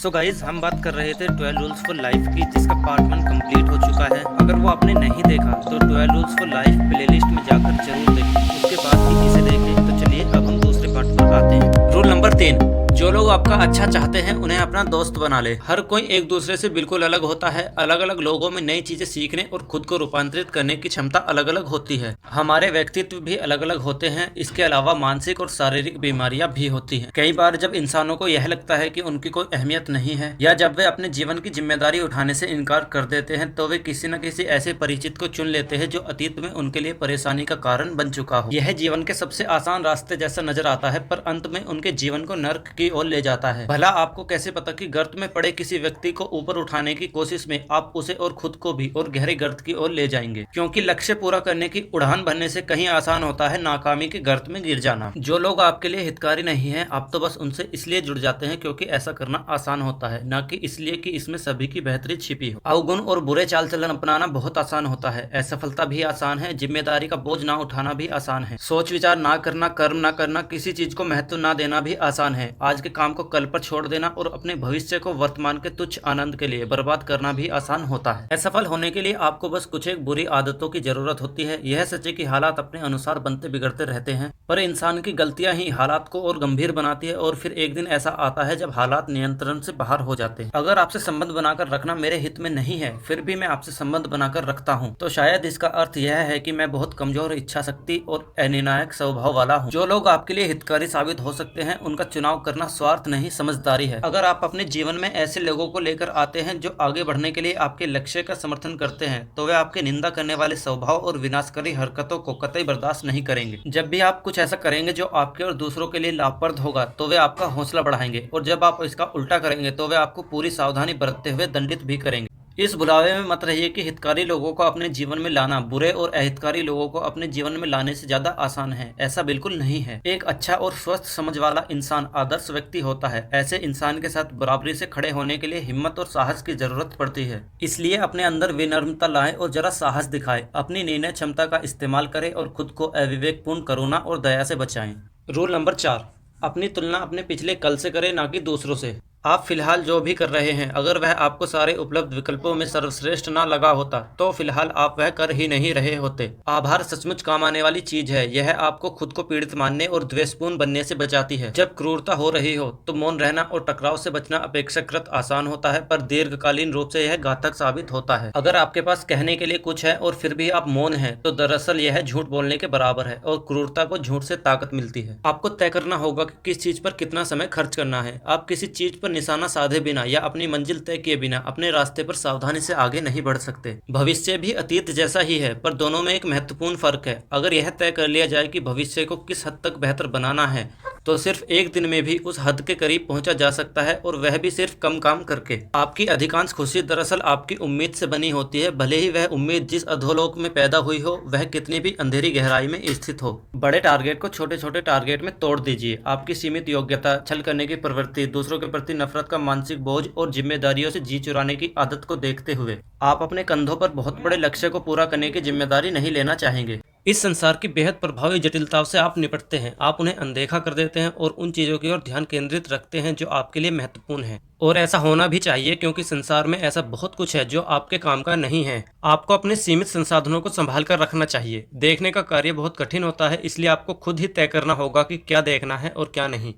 So guys हम बात कर रहे थे 12 रूल्स फॉर लाइफ की, जिसका पार्ट 1 कंप्लीट हो चुका है। अगर वो आपने नहीं देखा तो 12 रूल्स फॉर लाइफ प्लेलिस्ट में जाकर जरूर देखें, उसके बाद ही इसे देखें। तो चलिए अब हम दूसरे पार्ट पर आते हैं। रूल नंबर 3, जो लोग आपका अच्छा चाहते हैं उन्हें अपना दोस्त बना ले। हर कोई एक दूसरे से बिल्कुल अलग होता है। अलग अलग लोगों में नई चीजें सीखने और खुद को रूपांतरित करने की क्षमता अलग अलग होती है। हमारे व्यक्तित्व भी अलग अलग होते हैं। इसके अलावा मानसिक और शारीरिक बीमारियां भी होती हैं। कई बार जब इंसानों को यह लगता है कि उनकी कोई अहमियत नहीं है या जब वे अपने जीवन की जिम्मेदारी उठाने से इनकार कर देते हैं, तो वे किसी न किसी ऐसे परिचित को चुन लेते हैं जो अतीत में उनके लिए परेशानी का कारण बन चुका हो। यह जीवन के सबसे आसान रास्ते जैसा नजर आता है, पर अंत में उनके जीवन को नर्क की ओर ले जाता है। भला आपको कैसे पता कि गर्त में पड़े किसी व्यक्ति को ऊपर उठाने की कोशिश में आप उसे और खुद को भी और गहरे गर्त की ओर ले जाएंगे, क्योंकि लक्ष्य पूरा करने की उड़ान भरने से कहीं आसान होता है नाकामी के गर्त में गिर जाना। जो लोग आपके लिए हितकारी नहीं है, आप तो बस उनसे इसलिए जुड़ जाते हैं क्योंकि ऐसा करना आसान होता है, न कि इसलिए कि इसमें सभी की बेहतरी छिपी हो। अवगुण और बुरे चाल चलन अपनाना बहुत आसान होता है। असफलता भी आसान है, जिम्मेदारी का बोझ ना उठाना भी आसान है, सोच विचार ना करना, कर्म ना करना, किसी चीज को महत्व ना देना भी आसान है। आज के काम को कल पर छोड़ देना और अपने भविष्य को वर्तमान के तुच्छ आनंद के लिए बर्बाद करना भी आसान होता है। असफल होने के लिए आपको बस कुछ एक बुरी आदतों की जरूरत होती है। यह सच है कि हालात अपने अनुसार बनते बिगड़ते रहते हैं, पर इंसान की गलतियां ही हालात को और गंभीर बनाती है। और फिर एक दिन ऐसा आता है जब हालात नियंत्रण से बाहर हो जाते हैं। अगर आपसे संबंध बनाकर रखना मेरे हित में नहीं है, फिर भी मैं आपसे संबंध बनाकर रखता हूँ, तो शायद इसका अर्थ यह है कि मैं बहुत कमजोर इच्छा शक्ति और अनिर्णायक स्वभाव वाला हूँ। जो लोग आपके लिए हितकारी साबित हो सकते हैं, उनका चुनाव करना स्वार्थ नहीं समझदारी है। अगर आप अपने जीवन में ऐसे लोगों को लेकर आते हैं जो आगे बढ़ने के लिए आपके लक्ष्य का समर्थन करते हैं, तो वे आपके निंदा करने वाले स्वभाव और विनाशकारी हरकतों को कतई बर्दाश्त नहीं करेंगे। जब भी आप कुछ ऐसा करेंगे जो आपके और दूसरों के लिए लाभप्रद होगा, तो वे आपका हौसला बढ़ाएंगे, और जब आप इसका उल्टा करेंगे तो वे आपको पूरी सावधानी बरतते हुए दंडित भी करेंगे। इस भुलावे में मत रहिए कि हितकारी लोगों को अपने जीवन में लाना बुरे और अहितकारी लोगों को अपने जीवन में लाने से ज्यादा आसान है। ऐसा बिल्कुल नहीं है। एक अच्छा और स्वस्थ समझ वाला इंसान आदर्श व्यक्ति होता है। ऐसे इंसान के साथ बराबरी से खड़े होने के लिए हिम्मत और साहस की जरूरत पड़ती है। इसलिए अपने अंदर विनम्रता लाएं और जरा साहस दिखाएं। अपनी निर्णय क्षमता का इस्तेमाल करें और खुद को अविवेकपूर्ण करुणा और दया से बचाएं। रूल नंबर 4, अपनी तुलना अपने पिछले कल से करें, ना कि दूसरों से। आप फिलहाल जो भी कर रहे हैं, अगर वह आपको सारे उपलब्ध विकल्पों में सर्वश्रेष्ठ ना लगा होता, तो फिलहाल आप वह कर ही नहीं रहे होते। आभार सचमुच काम आने वाली चीज है। यह आपको खुद को पीड़ित मानने और द्वेषपूर्ण बनने से बचाती है। जब क्रूरता हो रही हो तो मौन रहना और टकराव से बचना अपेक्षाकृत आसान होता है, पर दीर्घकालीन रूप से यह घातक साबित होता है। अगर आपके पास कहने के लिए कुछ है और फिर भी आप मौन हैं, तो दरअसल यह झूठ बोलने के बराबर है, और क्रूरता को झूठ से ताकत मिलती है। आपको तय करना होगा कि किस चीज पर कितना समय खर्च करना है। आप किसी चीज पर निशाना साधे बिना या अपनी मंजिल तय किए बिना अपने रास्ते पर सावधानी से आगे नहीं बढ़ सकते। भविष्य भी अतीत जैसा ही है, पर दोनों में एक महत्वपूर्ण फर्क है। अगर यह तय कर लिया जाए कि भविष्य को किस हद तक बेहतर बनाना है, तो सिर्फ एक दिन में भी उस हद के करीब पहुंचा जा सकता है, और वह भी सिर्फ कम काम करके। आपकी अधिकांश खुशी दरअसल आपकी उम्मीद से बनी होती है, भले ही वह उम्मीद जिस अधोलोक में पैदा हुई हो, वह कितनी भी अंधेरी गहराई में स्थित हो। बड़े टारगेट को छोटे छोटे टारगेट में तोड़ दीजिए। आपकी सीमित योग्यता, छल करने की प्रवृत्ति, दूसरों के प्रति नफरत का मानसिक बोझ और जिम्मेदारियों से जी चुराने की आदत को देखते हुए आप अपने कंधों पर बहुत बड़े लक्ष्य को पूरा करने की जिम्मेदारी नहीं लेना चाहेंगे। इस संसार की बेहद प्रभावी जटिलताओं से आप निपटते हैं। आप उन्हें अनदेखा कर देते हैं और उन चीजों की ओर ध्यान केंद्रित रखते हैं जो आपके लिए महत्वपूर्ण है। और ऐसा होना भी चाहिए, क्योंकि संसार में ऐसा बहुत कुछ है जो आपके काम का नहीं है। आपको अपने सीमित संसाधनों को संभाल कर रखना चाहिए। देखने का कार्य बहुत कठिन होता है, इसलिए आपको खुद ही तय करना होगा कि क्या देखना है और क्या नहीं।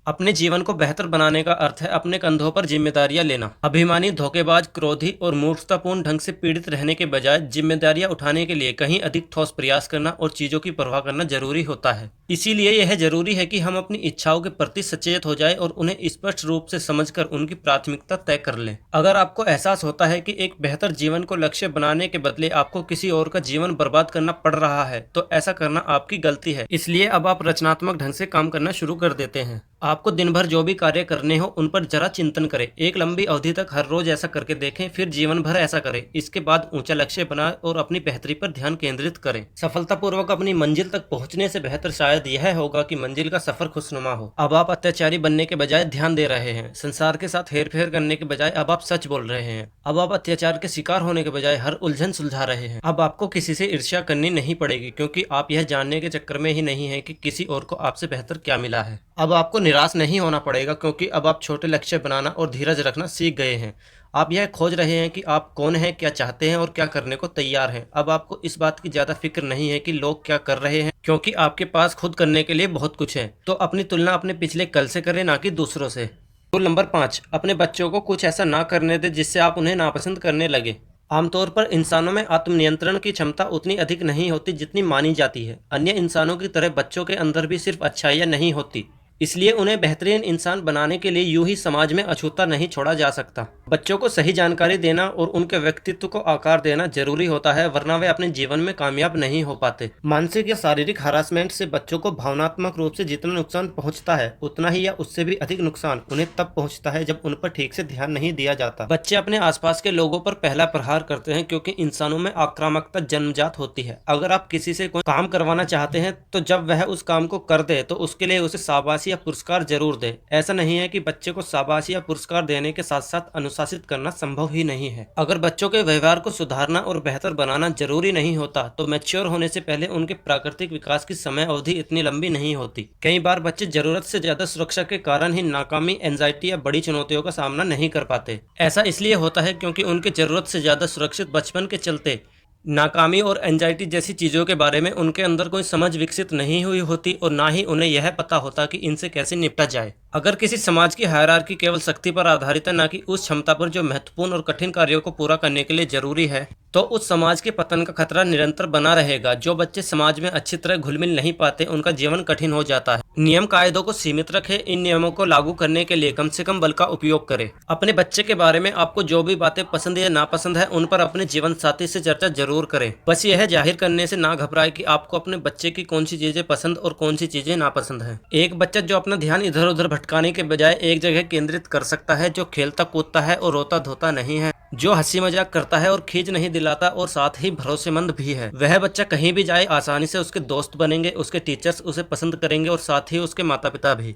अपने जीवन को बेहतर बनाने का अर्थ है अपने कंधों पर जिम्मेदारियां लेना। अभिमानी, धोखेबाज, क्रोधी और मूर्खतापूर्ण ढंग से पीड़ित रहने के बजाय जिम्मेदारियां उठाने के लिए कहीं अधिक ठोस प्रयास करना और चीजों की परवाह करना जरूरी होता है। इसीलिए यह जरूरी है कि हम अपनी इच्छाओं के प्रति सचेत हो जाए और उन्हें स्पष्ट रूप से समझकर उनकी प्राथमिकता तय कर लें। अगर आपको एहसास होता है कि एक बेहतर जीवन को लक्ष्य बनाने के बदले आपको किसी और का जीवन बर्बाद करना पड़ रहा है, तो ऐसा करना आपकी गलती है। इसलिए अब आप रचनात्मक ढंग से काम करना शुरू कर देते हैं। आपको दिन भर जो भी कार्य करने हो उन पर जरा चिंतन करें। एक लंबी अवधि तक हर रोज ऐसा करके देखें, फिर जीवन भर ऐसा करें। इसके बाद ऊंचा लक्ष्य बनाएं और अपनी बेहतरी पर ध्यान केंद्रित करें। सफलतापूर्वक अपनी मंजिल तक पहुंचने से बेहतर शायद यह होगा कि मंजिल का सफर खुशनुमा हो। अब आप अत्याचारी बनने के बजाय ध्यान दे रहे हैं। संसार के साथ हेरफेर करने के बजाय अब आप सच बोल रहे हैं। अब आप अत्याचार के शिकार होने के बजाय हर उलझन सुलझा रहे हैं। अब आपको किसी से ईर्ष्या करनी नहीं पड़ेगी, क्योंकि आप यह जानने के चक्कर में ही नहीं है कि किसी और को आपसे बेहतर क्या मिला है। अब आपको निराश नहीं होना पड़ेगा, क्योंकि अब आप छोटे लक्ष्य बनाना और धीरज रखना सीख गए हैं। आप यह खोज रहे हैं कि आप कौन हैं, क्या चाहते हैं और क्या करने को तैयार हैं। अब आपको इस बात की ज़्यादा फिक्र नहीं है कि लोग क्या कर रहे हैं, क्योंकि आपके पास खुद करने के लिए बहुत कुछ है। तो अपनी तुलना अपने पिछले कल से करें, ना कि दूसरों से। रूल नंबर 5, अपने बच्चों को कुछ ऐसा ना करने दें जिससे आप उन्हें नापसंद करने लगे। आमतौर पर इंसानों में आत्मनियंत्रण की क्षमता उतनी अधिक नहीं होती जितनी मानी जाती है। अन्य इंसानों की तरह बच्चों के अंदर भी सिर्फ अच्छाइयाँ नहीं होती, इसलिए उन्हें बेहतरीन इंसान बनाने के लिए यूं ही समाज में अछूता नहीं छोड़ा जा सकता। बच्चों को सही जानकारी देना और उनके व्यक्तित्व को आकार देना जरूरी होता है, वरना वे अपने जीवन में कामयाब नहीं हो पाते। मानसिक या शारीरिक हरासमेंट से बच्चों को भावनात्मक रूप से जितना नुकसान पहुंचता है, उतना ही या उससे भी अधिक नुकसान उन्हें तब पहुंचता है जब उन पर ठीक से ध्यान नहीं दिया जाता। बच्चे अपने आसपास के लोगों पर पहला प्रहार करते हैं, क्योंकि इंसानों में आक्रामकता जन्मजात होती है। अगर आप किसी से कोई काम करवाना चाहते हैं, तो जब वह उस काम को कर दे तो उसके लिए उसे शाबाशी या पुरस्कार जरूर दे। ऐसा नहीं है कि बच्चे को शाबाशी या पुरस्कार देने के साथ साथ अनुशासित करना संभव ही नहीं है। अगर बच्चों के व्यवहार को सुधारना और बेहतर बनाना जरूरी नहीं होता, तो मैच्योर होने से पहले उनके प्राकृतिक विकास की समय अवधि इतनी लंबी नहीं होती। कई बार बच्चे जरूरत से ज्यादा सुरक्षा के कारण ही नाकामी, एंजाइटी या बड़ी चुनौतियों का सामना नहीं कर पाते। ऐसा इसलिए होता है क्योंकि उनके जरूरत से ज्यादा सुरक्षित बचपन के चलते नाकामी और एंजाइटी जैसी चीज़ों के बारे में उनके अंदर कोई समझ विकसित नहीं हुई होती, और ना ही उन्हें यह पता होता कि इनसे कैसे निपटा जाए। अगर किसी समाज की हायरार्की केवल शक्ति पर आधारित है, ना कि उस क्षमता पर जो महत्वपूर्ण और कठिन कार्यों को पूरा करने के लिए जरूरी है, तो उस समाज के पतन का खतरा निरंतर बना रहेगा। जो बच्चे समाज में अच्छी तरह घुल मिल नहीं पाते, उनका जीवन कठिन हो जाता है। नियम कायदों को सीमित रखें। इन नियमों को लागू करने के लिए कम से कम बल का उपयोग करें। अपने बच्चे के बारे में आपको जो भी बातें पसंद या नापसंद है, उन पर अपने जीवन साथी से चर्चा जरूर करें। बस यह जाहिर करने से ना घबराएं कि आपको अपने बच्चे की कौन सी चीजें पसंद और कौन सी चीजें नापसंद है। एक बच्चा जो अपना ध्यान इधर उधर भटकाने के बजाय एक जगह केंद्रित कर सकता है, जो खेलता कूदता है और रोता धोता नहीं है, जो हंसी मजाक करता है और खींच नहीं दिलाता और साथ ही भरोसेमंद भी है, वह बच्चा कहीं भी जाए आसानी से उसके दोस्त बनेंगे, उसके टीचर्स उसे पसंद करेंगे और साथ ही उसके माता पिता भी।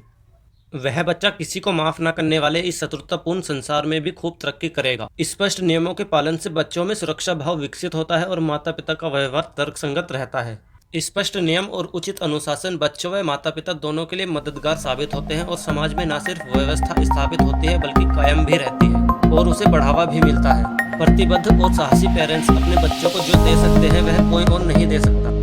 वह बच्चा किसी को माफ न करने वाले इस शत्रुतापूर्ण संसार में भी खूब तरक्की करेगा। स्पष्ट नियमों के पालन से बच्चों में सुरक्षा भाव विकसित होता है और माता पिता का व्यवहार तर्कसंगत रहता है। स्पष्ट नियम और उचित अनुशासन बच्चों व माता पिता दोनों के लिए मददगार साबित होते हैं, और समाज में न सिर्फ व्यवस्था स्थापित होती है बल्कि कायम भी रहती है और उसे बढ़ावा भी मिलता है। प्रतिबद्ध और साहसी पेरेंट्स अपने बच्चों को जो दे सकते हैं, वह कोई और नहीं दे सकता।